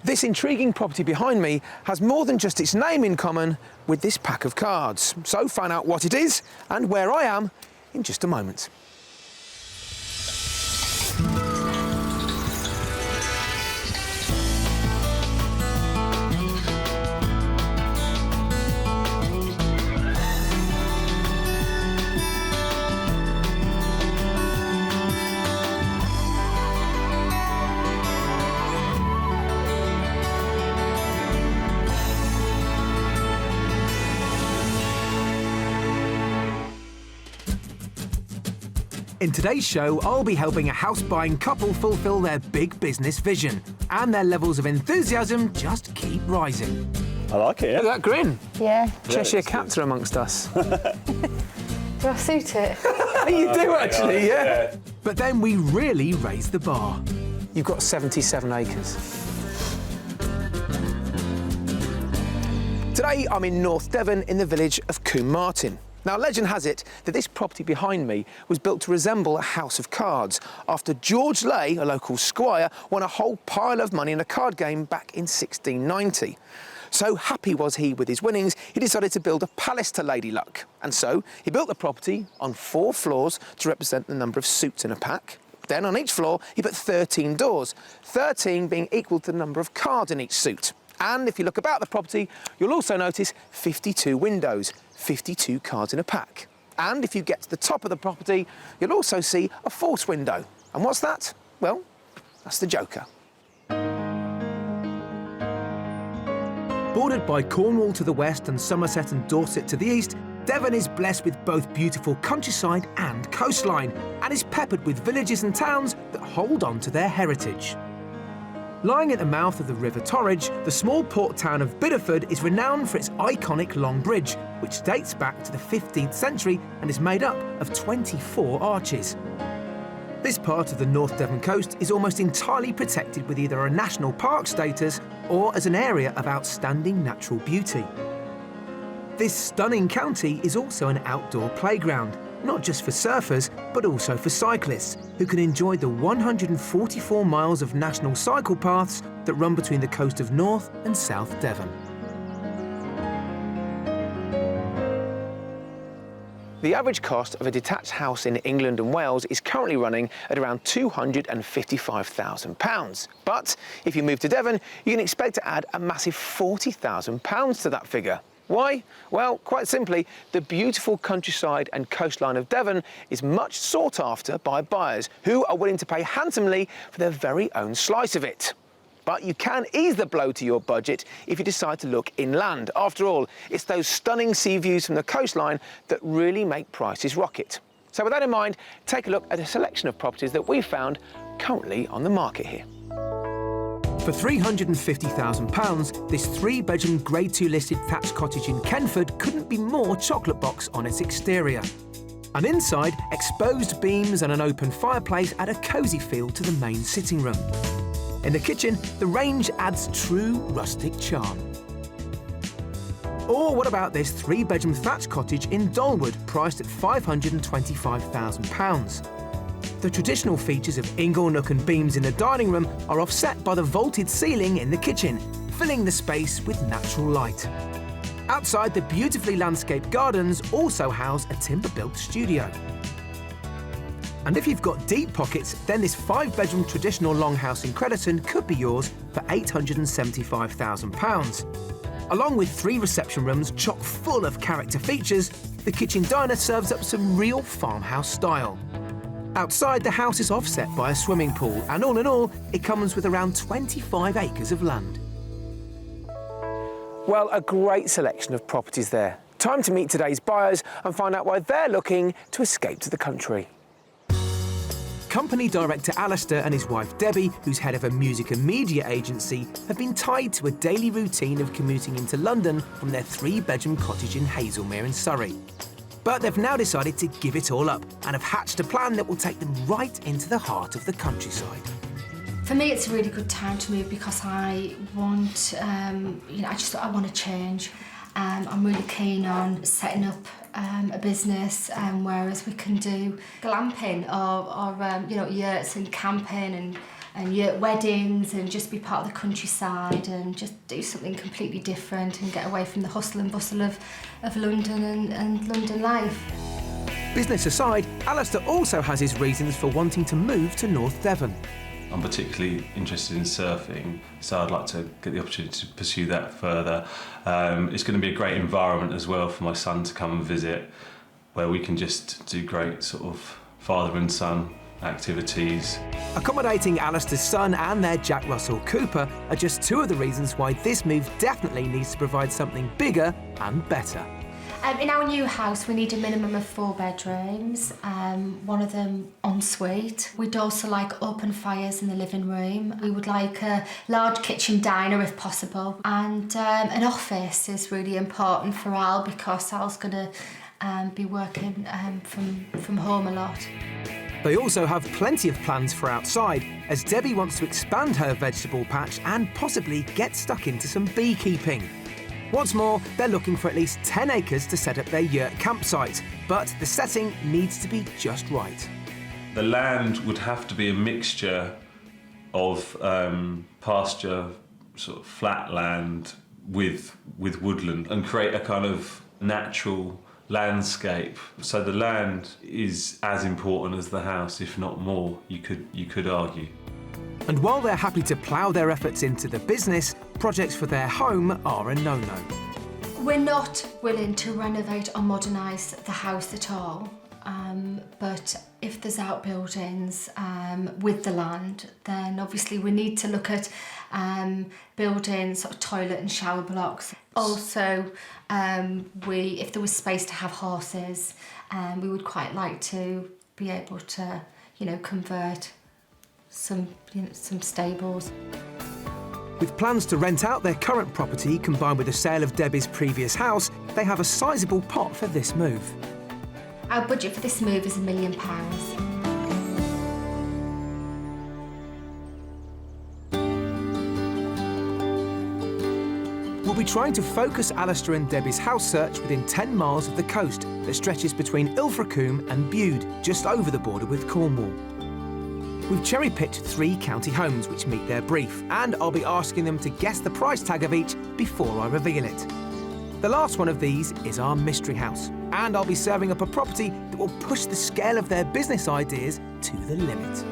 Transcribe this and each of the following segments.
This intriguing property behind me has more than just its name in common with this pack of cards. So find out what it is and where I am in just a moment. In today's show, I'll be helping a house-buying couple fulfil their big business vision. And their levels of enthusiasm just keep rising. I like it, yeah. Look at that grin. Yeah. Cheshire Cats are amongst us. Do I suit it? You do, actually, yeah. But then we really raise the bar. You've got 77 acres. Today, I'm in North Devon in the village of Combe Martin. Now, legend has it that this property behind me was built to resemble a house of cards after George Lay, a local squire, won a whole pile of money in a card game back in 1690. So happy was he with his winnings, he decided to build a palace to Lady Luck. And so he built the property on 4 floors to represent the number of suits in a pack. Then on each floor, he put 13 doors, 13 being equal to the number of cards in each suit. And if you look about the property, you'll also notice 52 windows, 52 cards in a pack. And if you get to the top of the property, you'll also see a fourth window. And what's that? Well, that's the Joker. Bordered by Cornwall to the west and Somerset and Dorset to the east, Devon is blessed with both beautiful countryside and coastline, and is peppered with villages and towns that hold on to their heritage. Lying at the mouth of the River Torridge, the small port town of Bideford is renowned for its iconic Long Bridge, which dates back to the 15th century and is made up of 24 arches. This part of the North Devon coast is almost entirely protected with either a national park status or as an area of outstanding natural beauty. This stunning county is also an outdoor playground, not just for surfers, but also for cyclists, who can enjoy the 144 miles of national cycle paths that run between the coast of North and South Devon. The average cost of a detached house in England and Wales is currently running at around £255,000. But if you move to Devon, you can expect to add a massive £40,000 to that figure. Why? Well, quite simply, the beautiful countryside and coastline of Devon is much sought after by buyers who are willing to pay handsomely for their very own slice of it. But you can ease the blow to your budget if you decide to look inland. After all, it's those stunning sea views from the coastline that really make prices rocket. So with that in mind, take a look at a selection of properties that we've found currently on the market here. For £350,000, this 3-bedroom Grade 2 listed thatched cottage in Kenford couldn't be more chocolate box on its exterior. And inside, exposed beams and an open fireplace add a cosy feel to the main sitting room. In the kitchen, the range adds true rustic charm. Or what about this 3-bedroom thatched cottage in Dolwood, priced at £525,000? The traditional features of ingle nook and beams in the dining room are offset by the vaulted ceiling in the kitchen, filling the space with natural light. Outside, the beautifully landscaped gardens also house a timber-built studio. And if you've got deep pockets, then this 5-bedroom traditional longhouse in Crediton could be yours for £875,000. Along with 3 reception rooms chock full of character features, the kitchen diner serves up some real farmhouse style. Outside, the house is offset by a swimming pool, and all in all, it comes with around 25 acres of land. Well, a great selection of properties there. Time to meet today's buyers and find out why they're looking to escape to the country. Company director Alistair and his wife Debbie, who's head of a music and media agency, have been tied to a daily routine of commuting into London from their 3-bedroom cottage in Hazelmere in Surrey. But they've now decided to give it all up and have hatched a plan that will take them right into the heart of the countryside. For me, it's a really good time to move because I want, I want to change. I'm really keen on setting up a business, whereas we can do glamping or yurts and camping yurt weddings and just be part of the countryside and just do something completely different and get away from the hustle and bustle of London and London life. Business aside, Alistair also has his reasons for wanting to move to North Devon. I'm particularly interested in surfing, so I'd like to get the opportunity to pursue that further. It's going to be a great environment as well for my son to come and visit, where we can just do great sort of father and son activities. Accommodating Alistair's son and their Jack Russell Cooper are just two of the reasons why this move definitely needs to provide something bigger and better. In our new house, we need a minimum of 4 bedrooms, one of them ensuite. We'd also like open fires in the living room. We would like a large kitchen diner if possible. And an office is really important for Al because Al's going to be working from home a lot. They also have plenty of plans for outside, as Debbie wants to expand her vegetable patch and possibly get stuck into some beekeeping. What's more, they're looking for at least 10 acres to set up their yurt campsite, but the setting needs to be just right. The land would have to be a mixture of pasture, sort of flat land with woodland, and create a kind of natural landscape. So the land is as important as the house, if not more, you could argue. And while they're happy to plough their efforts into the business, projects for their home are a no-no. We're not willing to renovate or modernise the house at all, but if there's outbuildings with the land, then obviously we need to look at building sort of toilet and shower blocks. Also, if there was space to have horses, we would quite like to be able to, convert some stables. With plans to rent out their current property combined with the sale of Debbie's previous house, they have a sizable pot for this move. Our budget for this move is £1 million. We'll be trying to focus Alistair and Debbie's house search within 10 miles of the coast that stretches between Ilfracombe and Bude, just over the border with Cornwall. We've cherry-picked 3 county homes which meet their brief, and I'll be asking them to guess the price tag of each before I reveal it. The last one of these is our mystery house, and I'll be serving up a property that will push the scale of their business ideas to the limit.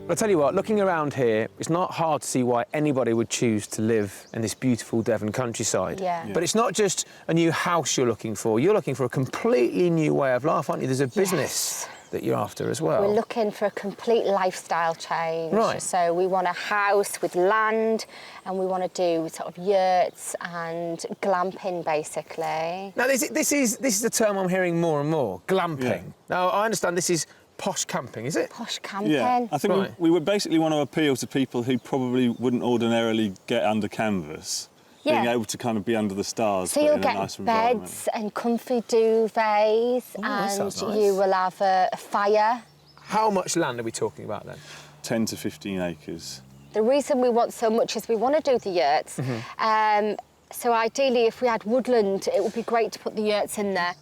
I'll tell you what, looking around here, it's not hard to see why anybody would choose to live in this beautiful Devon countryside. Yeah. But it's not just a new house you're looking for a completely new way of life, aren't you? There's a business that you're after as well. We're looking for a complete lifestyle change. Right. So we want a house with land, and we want to do sort of yurts and glamping, basically. Now, this is a term I'm hearing more and more, glamping. Yeah. Now, I understand this is posh camping, is it? Posh camping. Yeah, I think Right. we would basically want to appeal to people who probably wouldn't ordinarily get under canvas. Yeah. Being able to kind of be under the stars, So but you'll in a get nicer environment. beds and comfy duvets, that and sounds nice. you will have a fire. How much land are we talking about then? 10 to 15 acres. The reason we want so much is we want to do the yurts. So ideally, if we had woodland, it would be great to put the yurts in there.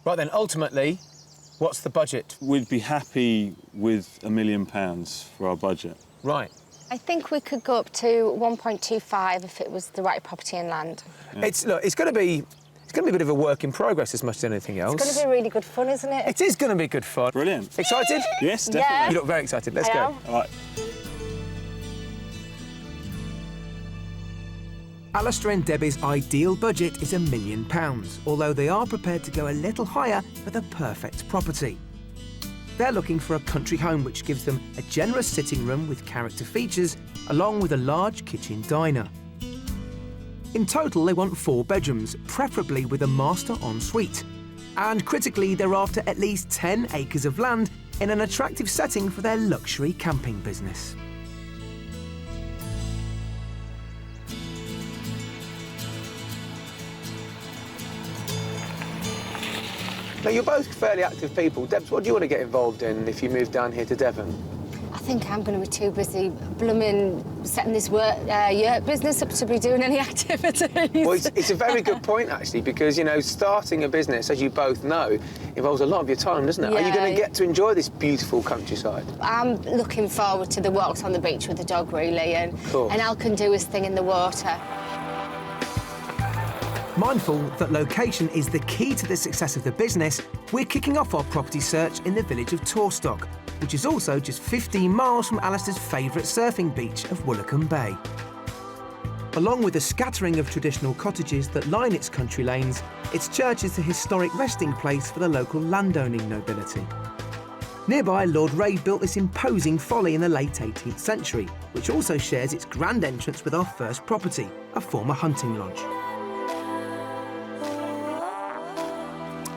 Right then, ultimately, what's the budget? We'd be happy with £1 million for our budget. Right. I think we could go up to 1.25 if it was the right property and land. Yeah. It's going to be a bit of a work in progress as much as anything else. It's going to be really good fun, isn't it? It is going to be good fun. Brilliant. Excited? Yes, Yeah. definitely. You look very excited. Let's I go. am. All right. Alistair and Debbie's ideal budget is £1 million, although they are prepared to go a little higher for the perfect property. They're looking for a country home which gives them a generous sitting room with character features, along with a large kitchen diner. In total, they want 4 bedrooms, preferably with a master ensuite. And critically, they're after at least 10 acres of land in an attractive setting for their luxury camping business. Now, you're both fairly active people. Debs, what do you want to get involved in if you move down here to Devon? I think I'm going to be too busy blooming setting this yurt business up to be doing any activities. Well, it's a very good point, actually, because, you know, starting a business, as you both know, involves a lot of your time, doesn't it? Yeah. Are you going to get to enjoy this beautiful countryside? I'm looking forward to the walks on the beach with the dog, really, and Al can do his thing in the water. Mindful that location is the key to the success of the business, we're kicking off our property search in the village of Torstock, which is also just 15 miles from Alistair's favourite surfing beach of Woolacombe Bay. Along with a scattering of traditional cottages that line its country lanes, its church is the historic resting place for the local landowning nobility. Nearby, Lord Ray built this imposing folly in the late 18th century, which also shares its grand entrance with our first property, a former hunting lodge.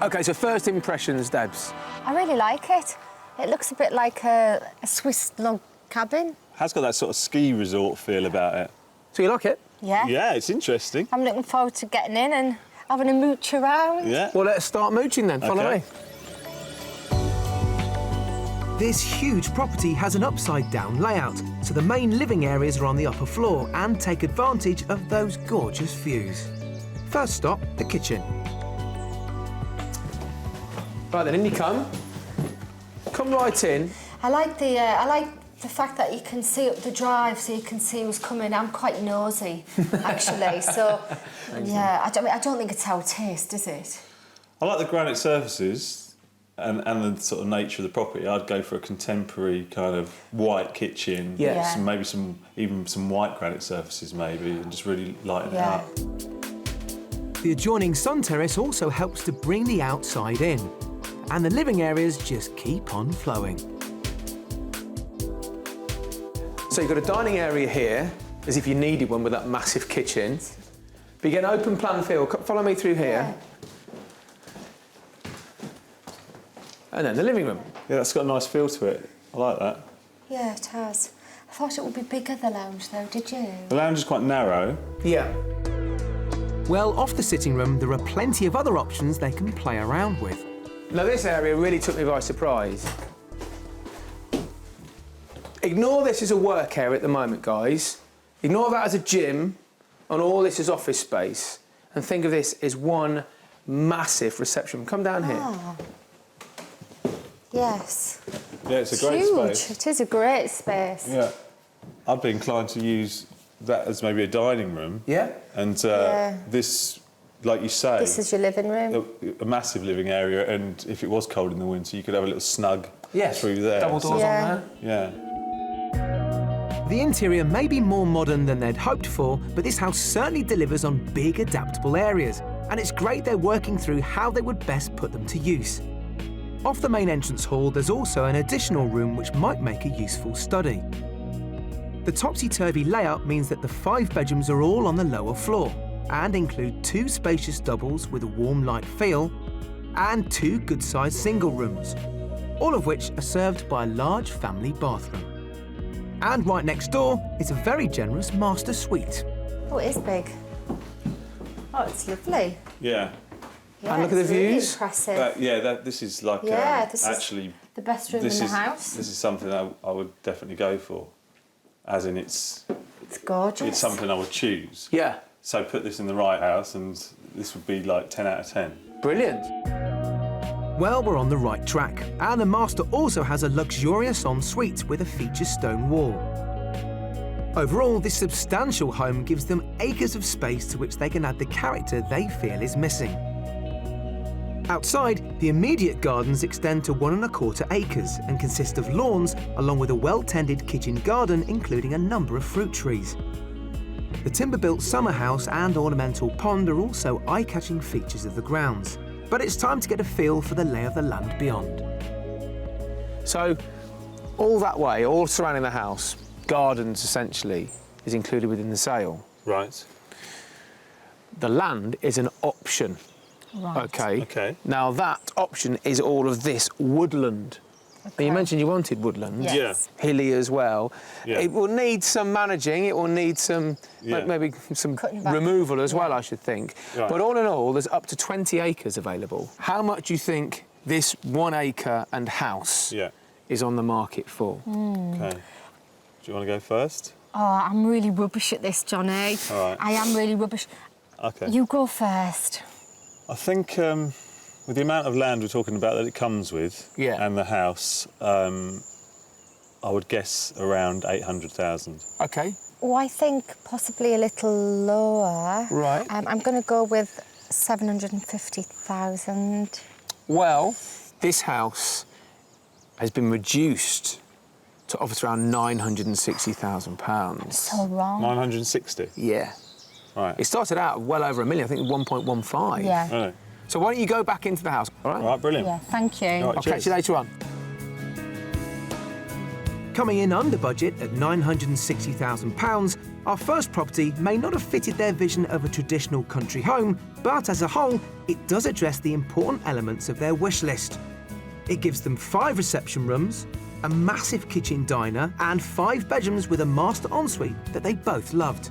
OK, so first impressions, Debs. I really like it. It looks a bit like a Swiss log cabin. Has got that sort of ski resort feel about it. So you like it? Yeah. Yeah, it's interesting. I'm looking forward to getting in and having a mooch around. Yeah. Well, let's start mooching then. Follow me. This huge property has an upside-down layout, so the main living areas are on the upper floor and take advantage of those gorgeous views. First stop, the kitchen. Right then, in you come. Come right in. I like the fact that you can see up the drive, so you can see who's coming. I'm quite nosy, actually. So, yeah, I don't think it's our taste, is it? I like the granite surfaces and the sort of nature of the property. I'd go for a contemporary kind of white kitchen. Yeah. Maybe even some white granite surfaces, maybe, and just really lighten it up. The adjoining sun terrace also helps to bring the outside in, and the living areas just keep on flowing. So you've got a dining area here, as if you needed one with that massive kitchen. But you get an open plan feel. Follow me through here. And then the living room. Yeah, that's got a nice feel to it. I like that. Yeah, it has. I thought it would be bigger, the lounge, though, did you? The lounge is quite narrow. Yeah. Well, off the sitting room, there are plenty of other options they can play around with. Now, this area really took me by surprise. Ignore this as a work area at the moment, guys. Ignore that as a gym, and all this is office space. And think of this as one massive reception room. Come down here. Oh. Yes. Yeah, it's a great Huge. space. It is a great space. Yeah. I'd be inclined to use that as maybe a dining room. Yeah. And this, like you say... This is your living room. A massive living area, and if it was cold in the winter, you could have a little snug through there. Double doors on there. Yeah. The interior may be more modern than they'd hoped for, but this house certainly delivers on big, adaptable areas, and it's great they're working through how they would best put them to use. Off the main entrance hall, there's also an additional room which might make a useful study. The topsy-turvy layout means that the 5 bedrooms are all on the lower floor and include 2 spacious doubles with a warm light feel and 2 good-sized single rooms, all of which are served by a large family bathroom. And right next door is a very generous master suite. Oh, it is big. Oh, it's lovely. Yeah. Yeah, And look at the it's really views. Impressive. This is like this actually is the best room in the house. This is something I would definitely go for, as in it's gorgeous. It's something I would choose. Yeah. So put this in the right house, and this would be like 10 out of 10. Brilliant. Well, we're on the right track, and the master also has a luxurious ensuite with a feature stone wall. Overall, this substantial home gives them acres of space to which they can add the character they feel is missing. Outside, the immediate gardens extend to 1 1/4 acres and consist of lawns along with a well-tended kitchen garden including a number of fruit trees. The timber-built summer house and ornamental pond are also eye-catching features of the grounds. But it's time to get a feel for the lay of the land beyond. So, all that way, all surrounding the house, gardens essentially, is included within the sale. Right. The land is an option. Right. Okay. Now that option is all of this woodland. Now, you mentioned you wanted woodland. Yes. Hilly as well. Yeah. It will need some managing, it will need some, maybe some removal as well, I should think. Right. But all in all, there's up to 20 acres available. How much do you think this 1 acre and house is on the market for. Okay. Do you want to go first? Oh, I'm really rubbish at this, Johnny. All right. I am really rubbish. Okay. You go first. I think with the amount of land we're talking about that it comes with, Yeah. and the house, I would guess around 800,000. OK. Oh, I think possibly a little lower. Right. I'm going to go with 750,000. Well, this house has been reduced to offers around £960,000. So wrong. 960? Yeah. Right. It started out well over £1 million, I think 1.15. Yeah. Really? So why don't you go back into the house, all right? All right, brilliant. Yeah, thank you. All right, I'll catch you later on. Coming in under budget at £960,000, our first property may not have fitted their vision of a traditional country home, but as a whole, it does address the important elements of their wish list. It gives them 5 reception rooms, a massive kitchen diner, and 5 bedrooms with a master ensuite that they both loved.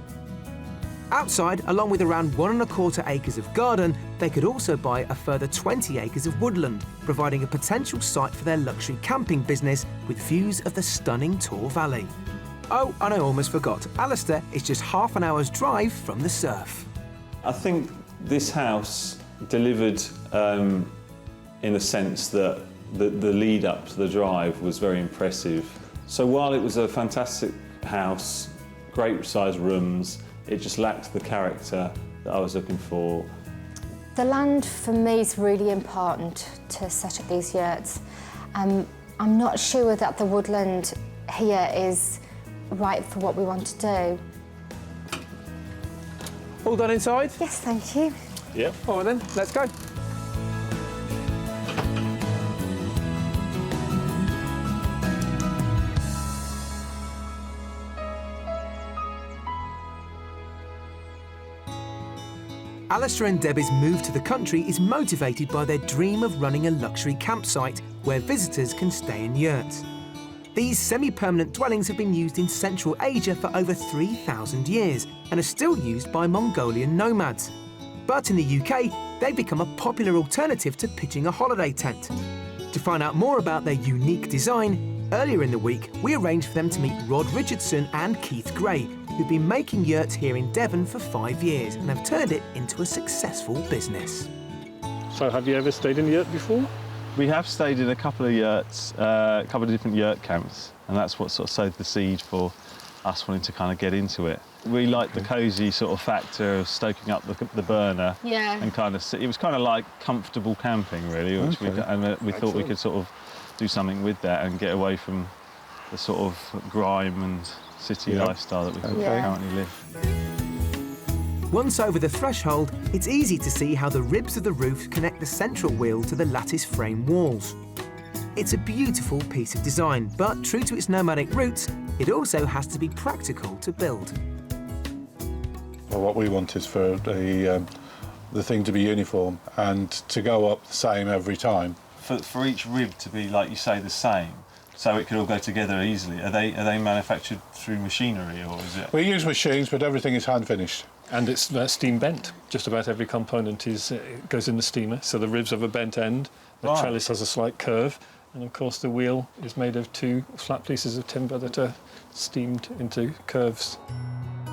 Outside, along with around 1¼ acres of garden, they could also buy a further 20 acres of woodland, providing a potential site for their luxury camping business with views of the stunning Tor Valley. Oh, and I almost forgot, Alistair is just half an hour's drive from the surf. I think this house delivered in the sense that the lead up to the drive was very impressive. So while it was a fantastic house, great sized rooms, it just lacked the character that I was looking for. The land for me is really important to set up these yurts. I'm not sure that the woodland here is right for what we want to do. All done inside? Yes, thank you. Yep. All right then, let's go. Alistair and Debbie's move to the country is motivated by their dream of running a luxury campsite where visitors can stay in yurts. These semi-permanent dwellings have been used in Central Asia for over 3,000 years and are still used by Mongolian nomads. But in the UK, they've become a popular alternative to pitching a holiday tent. To find out more about their unique design, earlier in the week, we arranged for them to meet Rod Richardson and Keith Gray, who've been making yurts here in Devon for 5 years and have turned it into a successful business. So have you ever stayed in a yurt before? We have stayed in a couple of yurts, a couple of different yurt camps, and that's what sort of sowed the seed for us wanting to kind of get into it. We liked the cosy sort of factor of stoking up the burner. Yeah. And kind of, it was kind of like comfortable camping, really, which we thought we could sort of do something with that and get away from the sort of grime and city lifestyle that we currently live. Once over the threshold, it's easy to see how the ribs of the roof connect the central wheel to the lattice frame walls. It's a beautiful piece of design, but true to its nomadic roots, it also has to be practical to build. Well, what we want is for the thing to be uniform and to go up the same every time. For each rib to be, like you say, the same, so it could all go together easily. Are they manufactured through machinery, or is it? We use machines, but everything is hand finished. And it's steam bent. Just about every component goes in the steamer, so the ribs have a bent end, the trellis has a slight curve, and of course the wheel is made of 2 flat pieces of timber that are steamed into curves.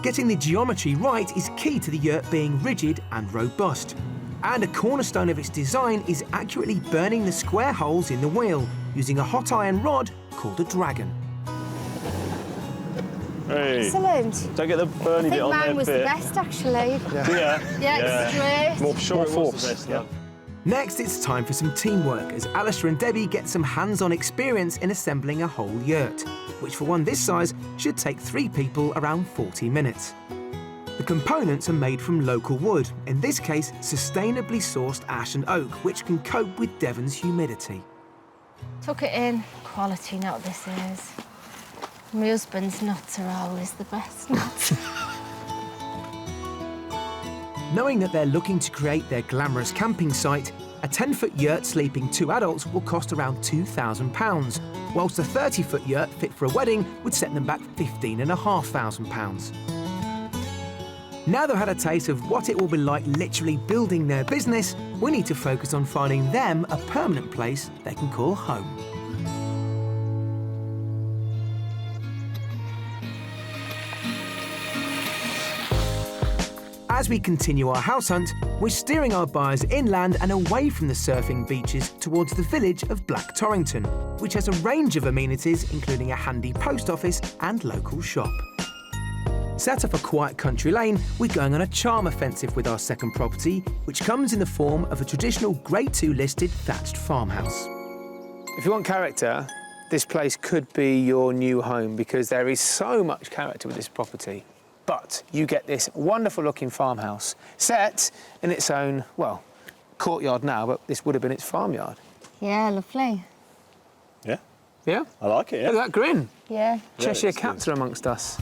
Getting the geometry right is key to the yurt being rigid and robust. And a cornerstone of its design is accurately burning the square holes in the wheel using a hot iron rod called a dragon. Hey, Excellent. don't get the burny bit on there. I think mine was the best, actually. Yeah, straight. More sure it was the best, though. Next, it's time for some teamwork as Alistair and Debbie get some hands-on experience in assembling a whole yurt, which for one this size should take 3 people around 40 minutes. The components are made from local wood, in this case sustainably sourced ash and oak, which can cope with Devon's humidity. Tuck it in. Quality note this is. My husband's nuts are always the best nuts. Knowing that they're looking to create their glamorous camping site, a 10-foot yurt sleeping 2 adults will cost around £2,000, whilst a 30-foot yurt fit for a wedding would set them back £15,500. Now they've had a taste of what it will be like literally building their business, we need to focus on finding them a permanent place they can call home. As we continue our house hunt, we're steering our buyers inland and away from the surfing beaches towards the village of Black Torrington, which has a range of amenities including a handy post office and local shop. Set up a quiet country lane, we're going on a charm offensive with our second property, which comes in the form of a traditional Grade 2 listed thatched farmhouse. If you want character, this place could be your new home because there is so much character with this property. But you get this wonderful looking farmhouse set in its own, well, courtyard now, but this would have been its farmyard. Yeah, lovely. Yeah, Yeah? I like it, yeah. Look at that grin. Yeah. Cheshire it's Cats are amongst us.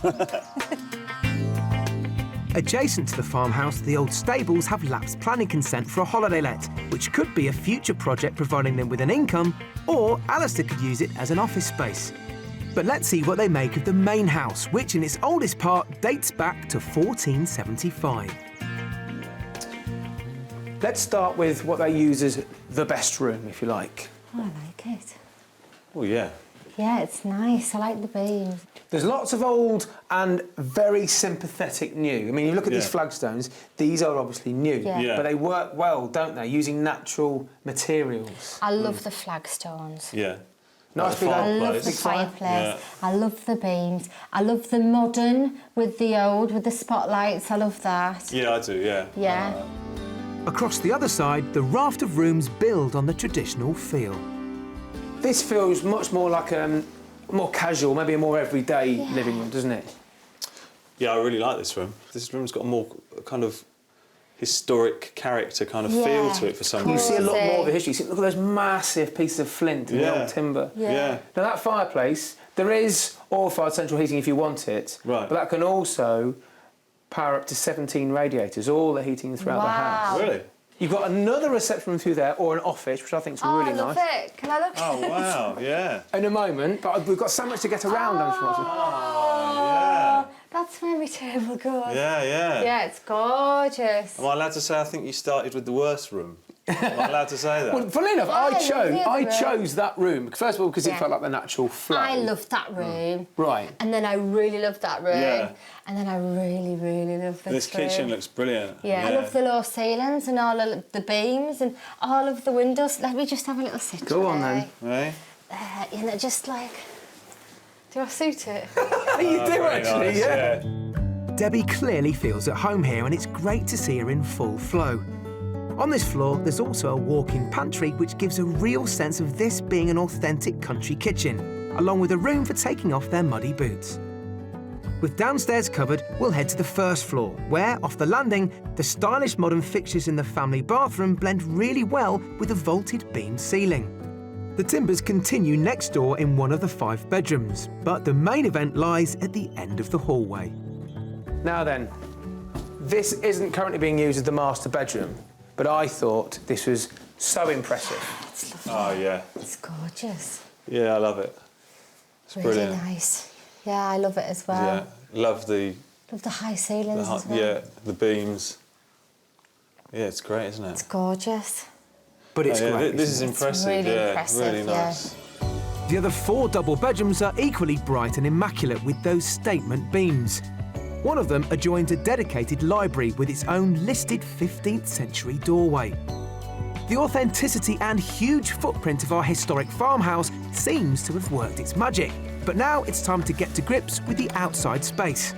Adjacent to the farmhouse, the old stables have lapsed planning consent for a holiday let, which could be a future project providing them with an income, or Alistair could use it as an office space. But let's see what they make of the main house, which in its oldest part dates back to 1475. Let's start with what they use as the best room, if you like. Oh, I like it. Oh, yeah. Yeah, it's nice. I like the beams. There's lots of old and very sympathetic new. I mean, you look at these Yeah. flagstones, these are obviously new, Yeah. Yeah. but they work well, don't they, using natural materials. I love the flagstones. Yeah. Nice the big I love the big fire. fireplace. I love the beams. I love the modern with the old, with the spotlights. I love that. Yeah, I do, yeah. Yeah. Across the other side, the raft of rooms build on the traditional feel. This feels much more like a more casual, maybe a more everyday living room, doesn't it? Yeah, I really like this room. This room's got a more kind of historic character kind of feel to it for some You reason. see a lot more of the history. See, look at those massive pieces of flint and the Yeah. old timber. Yeah. Now, that fireplace, there is oil-fired central heating if you want it, Right. but that can also power up to 17 radiators, all the heating throughout the house. Really? You've got another reception room through there, or an office, which I think is really I love nice. it. Can I look? Oh, wow, yeah. In a moment, but we've got so much to get around, unfortunately. Yeah. That's where my table goes. Yeah, yeah. Yeah, it's gorgeous. Am I allowed to say I think you started with the worst room? Am I allowed to say that? Well, funnily enough, Yeah, I I love the other room. chose that room, first of all, because it Yeah. felt like the natural flow. I loved that room. Right. And then I really loved that room. Yeah. And then I really, really loved this This kitchen room. looks brilliant. Yeah, I love the low ceilings and all of the beams and all of the windows. Let me just have a little sit. Go on, then. Right? You know, just like... Do I suit it? You do, Very actually, nice, yeah. Debbie clearly feels at home here, and it's great to see her in full flow. On this floor, there's also a walk-in pantry, which gives a real sense of this being an authentic country kitchen, along with a room for taking off their muddy boots. With downstairs covered, we'll head to the first floor, where, off the landing, the stylish modern fixtures in the family bathroom blend really well with the vaulted beam ceiling. The timbers continue next door in one of the 5 bedrooms, but the main event lies at the end of the hallway. Now then, this isn't currently being used as the master bedroom, but I thought this was so impressive. It's lovely. Oh, yeah. It's gorgeous. Yeah, I love it. It's Really brilliant. nice. Yeah, I love it as well. Yeah, love the Love the high ceilings as well. yeah, the beams. Yeah, it's great, isn't it? It's gorgeous. But it's Oh, yeah, great. this is isn't it? impressive. really yeah, impressive, really yeah. nice. The other 4 double bedrooms are equally bright and immaculate with those statement beams. One of them adjoins a dedicated library with its own listed 15th century doorway. The authenticity and huge footprint of our historic farmhouse seems to have worked its magic, but now it's time to get to grips with the outside space.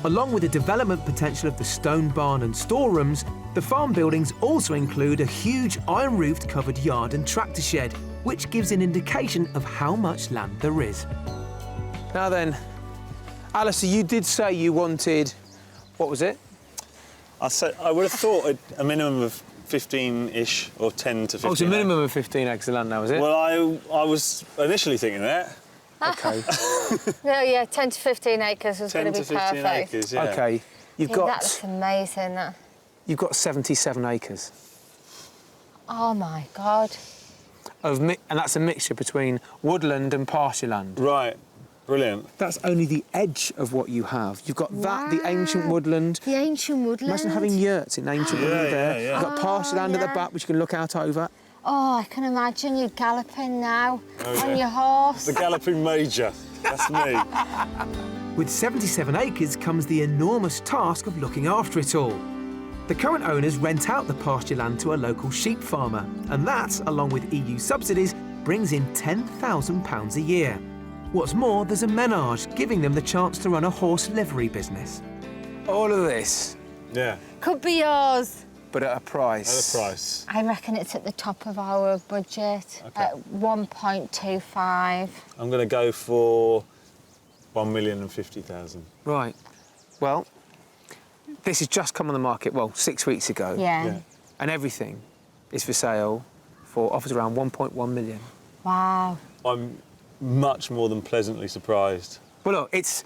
Along with the development potential of the stone barn and storerooms, the farm buildings also include a huge iron-roofed covered yard and tractor shed, which gives an indication of how much land there is. Now then, Alistair, you did say you wanted, what was it? I would have thought a minimum of 15-ish or 10 to 15. Oh, it's a minimum of 15 acres of land now, is it? Well, I was initially thinking that. Okay. No, yeah, 10 to 15 acres was 10 going to to be 15 perfect. acres, yeah. Okay. You've Yeah, got that looks amazing, that. you've got 77 acres Oh, my God. and that's a mixture between woodland and pasture land. Right, brilliant. That's only the edge of what you have. You've got that, the ancient Wow. woodland. The ancient woodland. Imagine having yurts in ancient woodland there. yeah. You've got pasture land at the yeah. back, which you can look out over. Oh, I can imagine you galloping now Oh, on yeah. your horse. The galloping major. That's me. With 77 acres comes the enormous task of looking after it all. The current owners rent out the pasture land to a local sheep farmer, and that, along with EU subsidies, brings in £10,000 a year. What's more, there's a menage, giving them the chance to run a horse livery business. All of this, Yeah. Could be yours. but at a price. At a price. I reckon it's at the top of our budget at 1.25. I'm going to go for 1,050,000. Right. Well, this has just come on the market, well, 6 weeks ago. Yeah. And everything is for sale for offers around 1.1 million. Wow. I'm much more than pleasantly surprised. Well, look, it's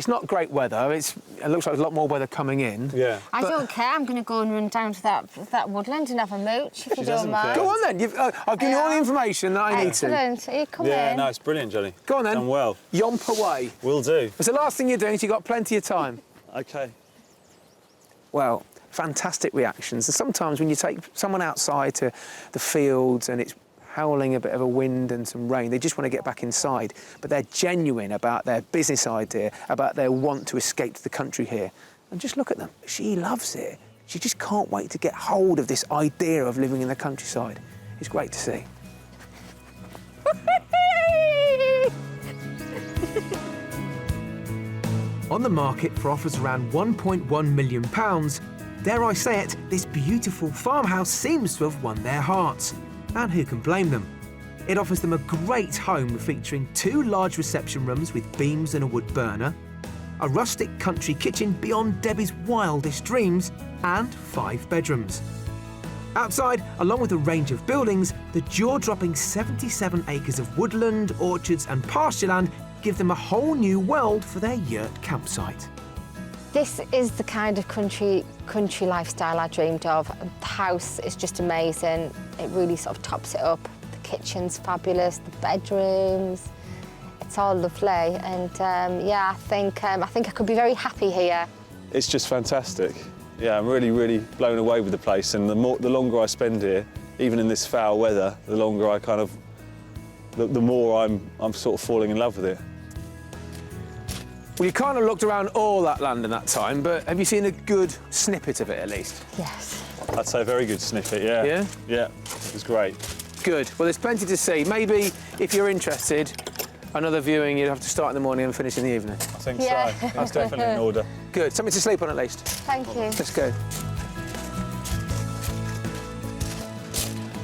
not great weather. It looks like there's a lot more weather coming in. Yeah. I don't care. I'm going to go and run down to that woodland and have a mooch, if you don't doesn't mind. care. Go on then. I've given you all the information that I need to. Excellent. You come Yeah, in. no, it's brilliant, Johnny. Go on then. Done well. Yomp away. Will do. It's the last thing you're doing, so you've got plenty of time. OK. Well, fantastic reactions. And sometimes when you take someone outside to the fields and it's howling a bit of a wind and some rain, they just want to get back inside. But they're genuine about their business idea, about their want to escape to the country here. And just look at them. She loves it. She just can't wait to get hold of this idea of living in the countryside. It's great to see. On the market for offers around £1.1 million, dare I say it, this beautiful farmhouse seems to have won their hearts. And who can blame them? It offers them a great home featuring 2 large reception rooms with beams and a wood burner, a rustic country kitchen beyond Debbie's wildest dreams, and 5 bedrooms. Outside, along with a range of buildings, the jaw-dropping 77 acres of woodland, orchards and pastureland give them a whole new world for their Yurt campsite. This is the kind of country lifestyle I dreamed of. The house is just amazing. It really sort of tops it up. The kitchen's fabulous, the bedrooms, it's all lovely. And yeah, I think I could be very happy here. It's just fantastic. Yeah, I'm really, really blown away with the place. And the longer I spend here, even in this foul weather, the longer I kind of, the more I'm sort of falling in love with it. Well, you kind of looked around all that land in that time, but have you seen a good snippet of it at least? Yes. I'd say a very good snippet, yeah. Yeah? Yeah, it was great. Good. Well, there's plenty to see. Maybe, if you're interested, another viewing you'd have to start in the morning and finish in the evening. I think Yeah. so. That's definitely in order. Good. Something to sleep on at least. Thank you. Let's go.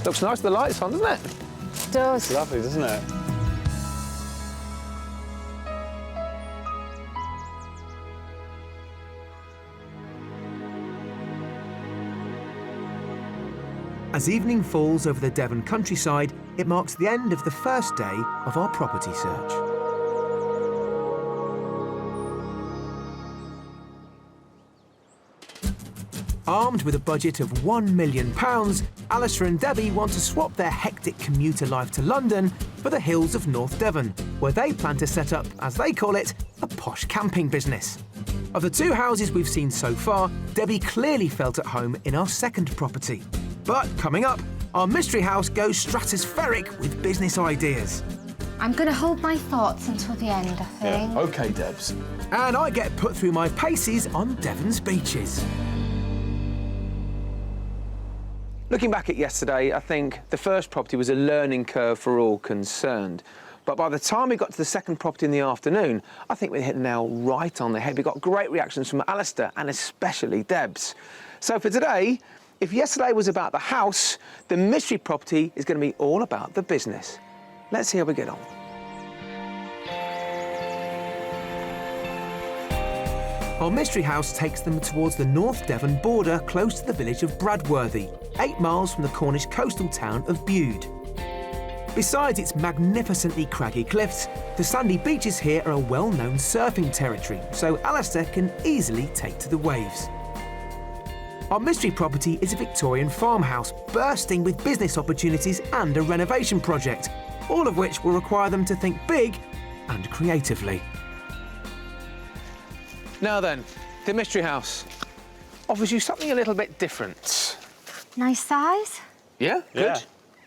Looks nice with the lights on, doesn't it? It does. Lovely, doesn't it? As evening falls over the Devon countryside, it marks the end of the first day of our property search. Armed with a budget of £1 million, Alistair and Debbie want to swap their hectic commuter life to London for the hills of North Devon, where they plan to set up, as they call it, a posh camping business. Of the 2 houses we've seen so far, Debbie clearly felt at home in our second property. But coming up, our mystery house goes stratospheric with business ideas. I'm going to hold my thoughts until the end, I think. OK, Debs. And I get put through my paces on Devon's beaches. Looking back at yesterday, I think the first property was a learning curve for all concerned. But by the time we got to the second property in the afternoon, I think we hit the nail right on the head. We got great reactions from Alistair and especially Debs. So for today, if yesterday was about the house, the mystery property is going to be all about the business. Let's see how we get on. Our mystery house takes them towards the North Devon border, close to the village of Bradworthy, 8 miles from the Cornish coastal town of Bude. Besides its magnificently craggy cliffs, the sandy beaches here are a well-known surfing territory, so Alistair can easily take to the waves. Our mystery property is a Victorian farmhouse bursting with business opportunities and a renovation project, all of which will require them to think big and creatively. Now then, the mystery house offers you something a little bit different. Nice size. Yeah? Yeah. Good.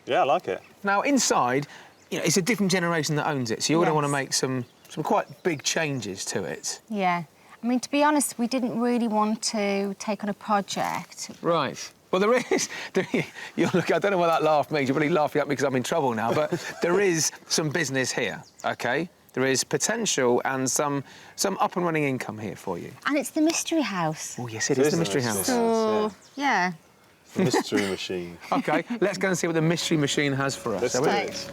Yeah, I like it. Now, inside, you know, it's a different generation that owns it, so you're going to want to make some some quite big changes to it. Yeah. I mean, to be honest, we didn't really want to take on a project. Right. Well, you're looking, I don't know what that laugh means. You're really laughing at me because I'm in trouble now, but there is some business here, OK? There is potential and some up and running income here for you. And it's the mystery house. Oh, yes, it is the mystery house. So, yeah. Mystery machine. OK, let's go and see what the mystery machine has for us. Let's do it.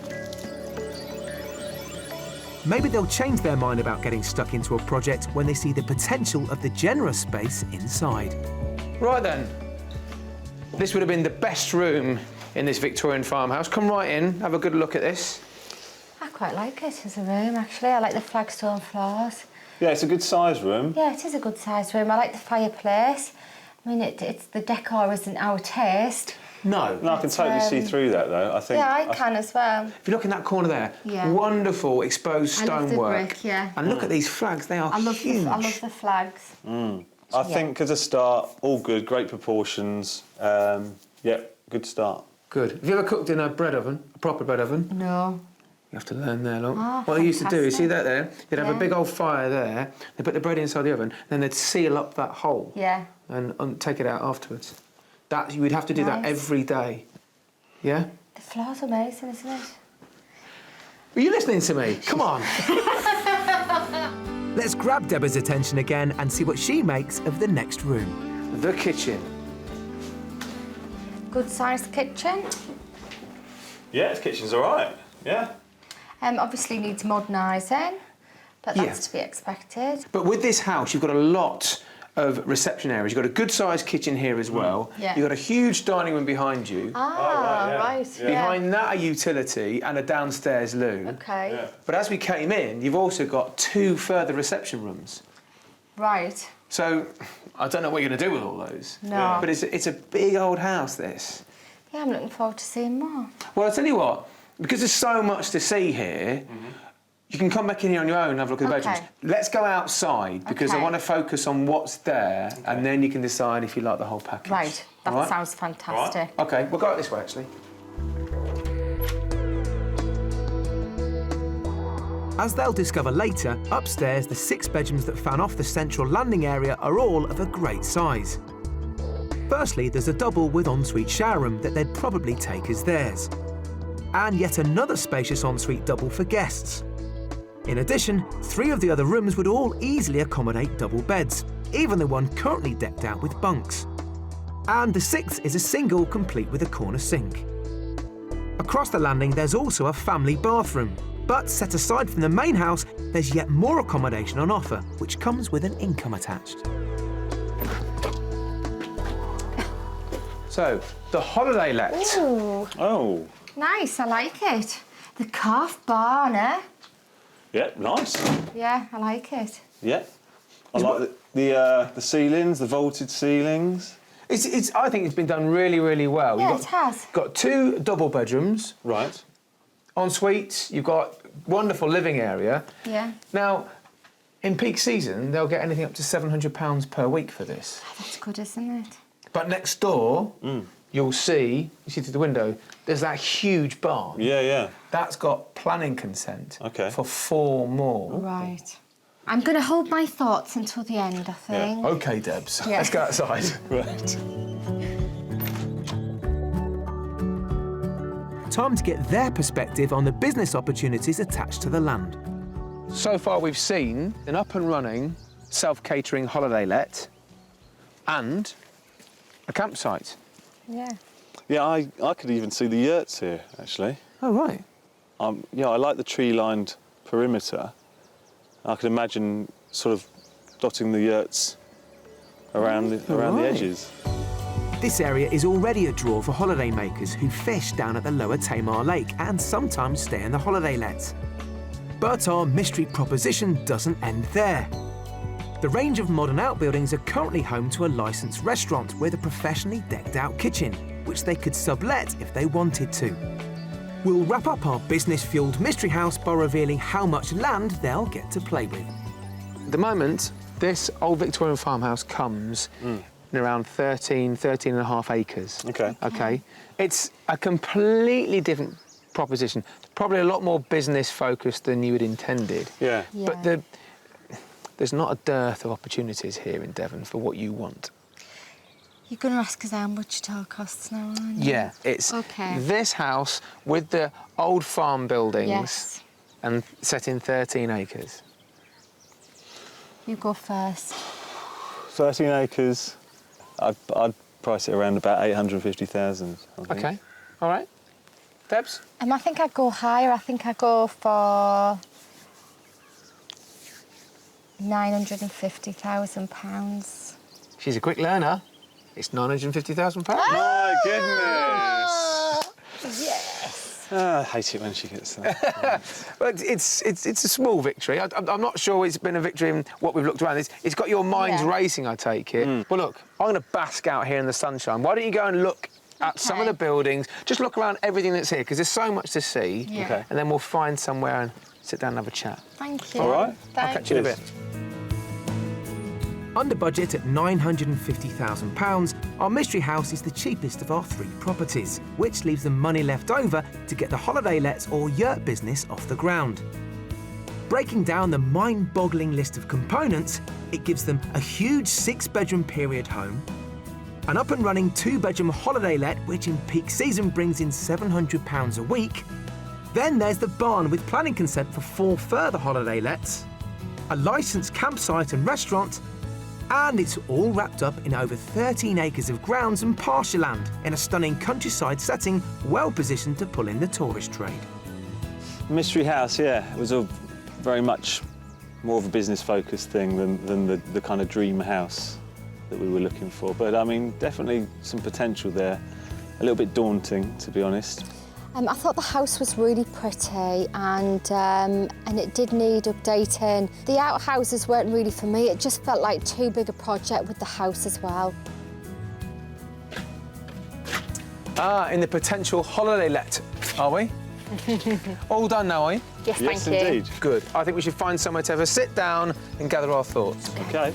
Maybe they'll change their mind about getting stuck into a project when they see the potential of the generous space inside. Right then. This would have been the best room in this Victorian farmhouse. Come right in, have a good look at this. I quite like it as a room, actually. I like the flagstone floors. Yeah, it's a good size room. Yeah, it is a good sized room. I like the fireplace. I mean, it's the decor isn't our taste. No. No, I can totally see through that, though. I think. Yeah, I can as well. If you look in that corner there, Yeah. wonderful exposed I love the stonework. brick, yeah. And look at these flags, they are huge. I love the flags. I think as a start, all good, great proportions. Yeah, good start. Good. Have you ever cooked in a bread oven, a proper bread oven? No. You have to learn there, look. Oh, what they used to do, you see fantastic. that there? They'd have a Yeah. big old fire there, they'd put the bread inside the oven, then they'd seal up that hole. Yeah. And take it out afterwards. You would have to do that Nice. every day. Yeah? The floor's amazing, isn't it? Are you listening to me? Come on. Let's grab Deborah's attention again and see what she makes of the next room. The kitchen. Good sized kitchen. Yeah, this kitchen's all right. Yeah. Obviously needs modernising, but that's Yeah. to be expected. But with this house, you've got a lot of reception areas. You've got a good-sized kitchen here as well. Yeah. You've got a huge dining room behind you. Ah, yeah. right. Yeah. Behind that, a utility and a downstairs loo. Okay. Yeah. But as we came in, you've also got 2 further reception rooms. Right. So I don't know what you're going to do with all those. No. Yeah. But it's a big old house, this. Yeah, I'm looking forward to seeing more. Well, I'll tell you what, because there's so much to see here, you can come back in here on your own and have a look at the Okay. bedrooms. Let's go outside, because I Okay. want to focus on what's there, and then you can decide if you like the whole package. Right. That All right? sounds fantastic. OK, we'll go out this way, actually. As they'll discover later, upstairs, the 6 bedrooms that fan off the central landing area are all of a great size. Firstly, there's a double with ensuite shower room that they'd probably take as theirs. And yet another spacious ensuite double for guests. In addition, 3 of the other rooms would all easily accommodate double beds, even the one currently decked out with bunks. And the 6th is a single complete with a corner sink. Across the landing, there's also a family bathroom. But set aside from the main house, there's yet more accommodation on offer, which comes with an income attached. So, the holiday let. Ooh, Oh. nice. I like it. The carved barn, eh? Yeah, nice. Yeah, I like it. Yeah. I like the ceilings, the vaulted ceilings. I think it's been done really, really well. Yeah, You've it has. got 2 double bedrooms, Right. en suites, you've got wonderful living area. Yeah. Now, in peak season, they'll get anything up to £700 per week for this. That's good, isn't it? But next door, you see through the window, there's that huge barn. Yeah, yeah. That's got planning consent Okay. for 4 more. Right. I'm going to hold my thoughts until the end, I think. OK, Debs, Yeah. let's go outside. Right. Time to get their perspective on the business opportunities attached to the land. So far, we've seen an up-and-running self-catering holiday let and a campsite. Yeah. Yeah, I could even see the yurts here, actually. Oh, right. Yeah, I like the tree-lined perimeter. I could imagine sort of dotting the yurts around the right. edges. This area is already a draw for holidaymakers who fish down at the Lower Tamar Lake and sometimes stay in the holiday lets. But our mystery proposition doesn't end there. The range of modern outbuildings are currently home to a licensed restaurant with a professionally decked out kitchen, which they could sublet if they wanted to. We'll wrap up our business-fueled mystery house by revealing how much land they'll get to play with. At the moment, this old Victorian farmhouse comes in around 13 and a half acres. Okay. OK? It's a completely different proposition. probably a lot more business focused than you had intended. Yeah. But there's not a dearth of opportunities here in Devon for what you want. You're going to ask us how much it all costs now, aren't you? Yeah, it's Okay. this house with the old farm buildings Yes. and set in 13 acres. You go first. 13 acres. I'd price it around about 850,000. I think. Okay, all right. Debs? I think I'd go higher. I think I'd go for £950,000. She's a quick learner. It's £950,000. My goodness! Yes. I hate it when she gets that. But it's a small victory. I'm not sure it's been a victory in what we've looked around. It's got your minds Yeah. racing, I take it. Well, look, I'm going to bask out here in the sunshine. Why don't you go and look at some of Okay. the buildings, just look around everything that's here, because there's so much to see. Yeah. Okay. And then we'll find somewhere and sit down and have a chat. Thank you. All right. I'll catch you in a Cheers. bit. Under budget at £950,000, our mystery house is the cheapest of our 3 properties, which leaves them money left over to get the holiday lets or yurt business off the ground. Breaking down the mind-boggling list of components, it gives them a huge 6-bedroom period home, an up-and-running 2-bedroom holiday let, which in peak season brings in £700 a week. Then there's the barn with planning consent for 4 further holiday lets, a licensed campsite and restaurant, and it's all wrapped up in over 13 acres of grounds and pasture land in a stunning countryside setting, well positioned to pull in the tourist trade. Mystery house, yeah. It was a very much more of a business-focused thing than the kind of dream house that we were looking for. But I mean, definitely some potential there. A little bit daunting, to be honest. I thought the house was really pretty and it did need updating. The outhouses weren't really for me. It just felt like too big a project with the house as well. In the potential holiday let, are we? All done now, are you? Yes, Yes, thank you. indeed. Good. I think we should find somewhere to have a sit down and gather our thoughts. Okay.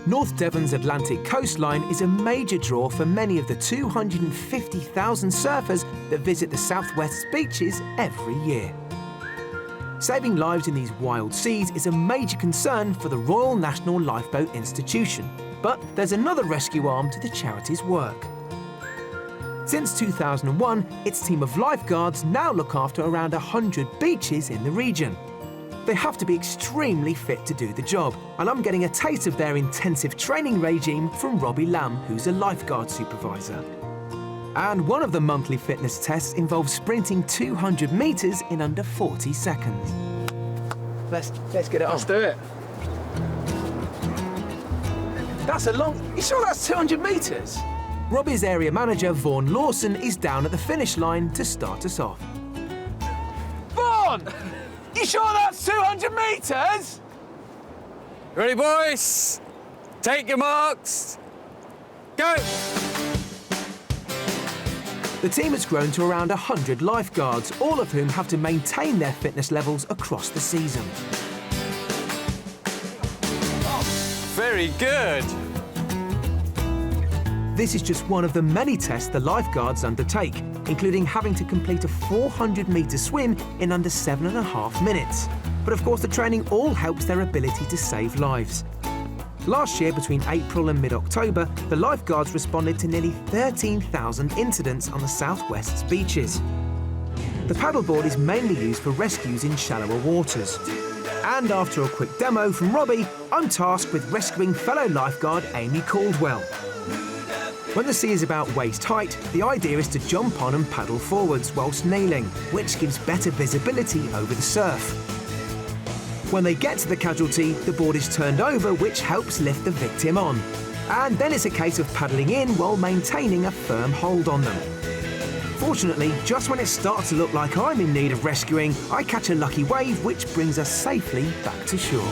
North Devon's Atlantic coastline is a major draw for many of the 250,000 surfers that visit the southwest's beaches every year. Saving lives in these wild seas is a major concern for the Royal National Lifeboat Institution, but there's another rescue arm to the charity's work. Since 2001, its team of lifeguards now look after around 100 beaches in the region. They have to be extremely fit to do the job, and I'm getting a taste of their intensive training regime from Robbie Lamb, who's a lifeguard supervisor. And one of the monthly fitness tests involves sprinting 200 metres in under 40 seconds. Let's get it on. Let's do it. That's a long... You sure that's 200 metres? Robbie's area manager, Vaughan Lawson, is down at the finish line to start us off. Vaughan! You sure that's 200 metres? Ready, boys? Take your marks. Go! The team has grown to around 100 lifeguards, all of whom have to maintain their fitness levels across the season. Very good. This is just one of the many tests the lifeguards undertake, including having to complete a 400-metre swim in under 7.5 minutes. But of course, the training all helps their ability to save lives. Last year, between April and mid-October, the lifeguards responded to nearly 13,000 incidents on the southwest's beaches. The paddleboard is mainly used for rescues in shallower waters. And after a quick demo from Robbie, I'm tasked with rescuing fellow lifeguard Amy Caldwell. When the sea is about waist height, the idea is to jump on and paddle forwards whilst kneeling, which gives better visibility over the surf. When they get to the casualty, the board is turned over, which helps lift the victim on. And then it's a case of paddling in while maintaining a firm hold on them. Fortunately, just when it starts to look like I'm in need of rescuing, I catch a lucky wave which brings us safely back to shore.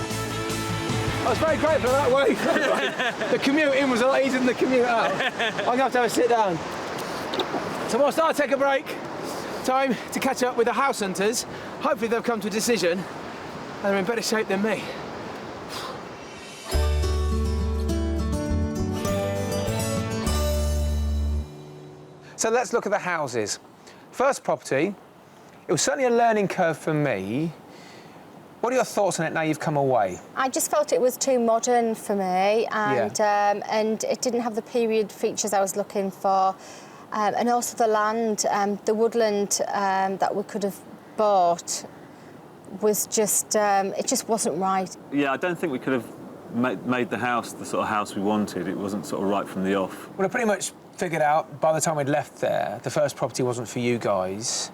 I was very grateful for that wave. The commute in was a lot easier than the commute out. I'm going to have a sit down. So whilst I take a break, time to catch up with the house hunters. Hopefully they've come to a decision and they're in better shape than me. So let's look at the houses. First property, it was certainly a learning curve for me. What are your thoughts on it now you've come away? I just felt it was too modern for me, and it didn't have the period features I was looking for, and also the land, the woodland that we could have bought was just it just wasn't right. Yeah, I don't think we could have made the house the sort of house we wanted. It wasn't sort of right from the off. Well, I pretty much figured out by the time we'd left there, the first property wasn't for you guys.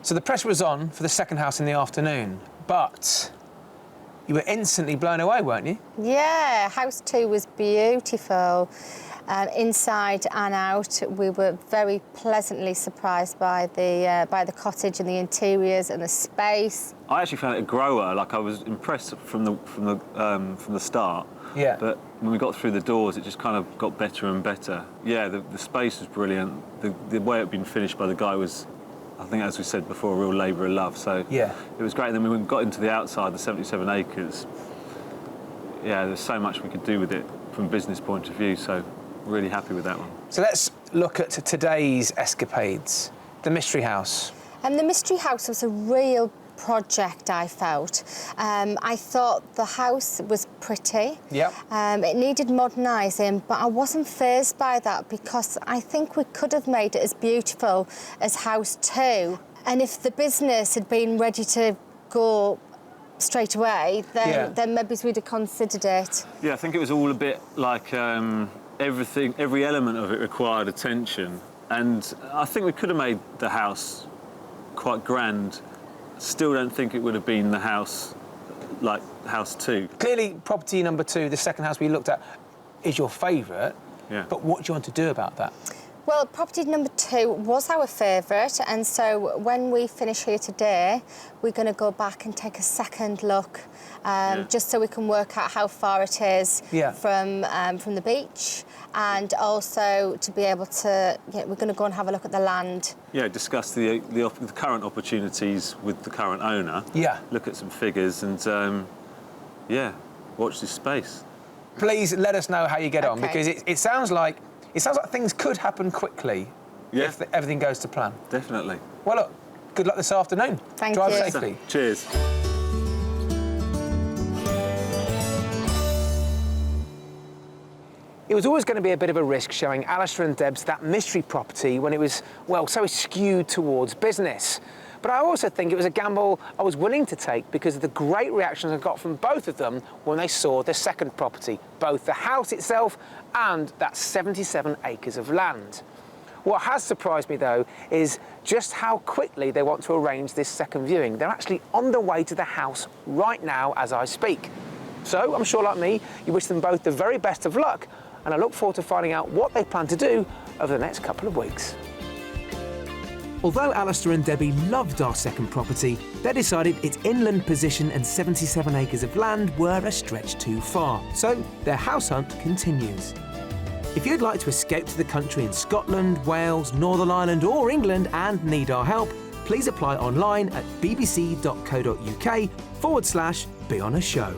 So the pressure was on for the second house in the afternoon, but you were instantly blown away, weren't you? Yeah, house 2 was beautiful. Inside and out, we were very pleasantly surprised by the cottage and the interiors and the space. I actually found it a grower. Like, I was impressed from the start. Yeah. But when we got through the doors, it just kind of got better and better. Yeah, the space was brilliant. The way it had been finished by the guy was, I think, as we said before, a real labour of love. So yeah, it was great. And then when we got into the outside, the 77 acres, yeah, there's so much we could do with it from a business point of view. So really happy with that one. So let's look at today's escapades. The mystery house. And the mystery house was a real project, I felt. I thought the house was pretty. Yep. It needed modernising, but I wasn't fazed by that because I think we could have made it as beautiful as house 2. And if the business had been ready to go straight away, then maybe we'd have considered it. Yeah, I think it was all a bit like every element of it required attention, and I think we could have made the house quite grand. Still don't think it would have been the house like house 2. Clearly, property number 2, the second house we looked at, is your favourite. Yeah. But what do you want to do about that? Well, property number 2 was our favourite, and so when we finish here today, we're going to go back and take a second look, just so we can work out how far it is from the beach, and also to be able to, we're going to go and have a look at the land. Yeah, discuss the current opportunities with the current owner. Yeah. Look at some figures and, watch this space. Please let us know how you get on, Okay. because it sounds like things could happen quickly if everything goes to plan. Definitely. Well, look, good luck this afternoon. Thank Drive you. safely. Cheers. It was always going to be a bit of a risk showing Alistair and Debs that mystery property when it was, well, so skewed towards business. But I also think it was a gamble I was willing to take because of the great reactions I got from both of them when they saw the second property, both the house itself and that 77 acres of land. What has surprised me, though, is just how quickly they want to arrange this second viewing. They're actually on the way to the house right now as I speak. So I'm sure, like me, you wish them both the very best of luck, and I look forward to finding out what they plan to do over the next couple of weeks. Although Alistair and Debbie loved our second property, they decided its inland position and 77 acres of land were a stretch too far. So their house hunt continues. If you'd like to escape to the country in Scotland, Wales, Northern Ireland or England and need our help, please apply online at bbc.co.uk/be on a show.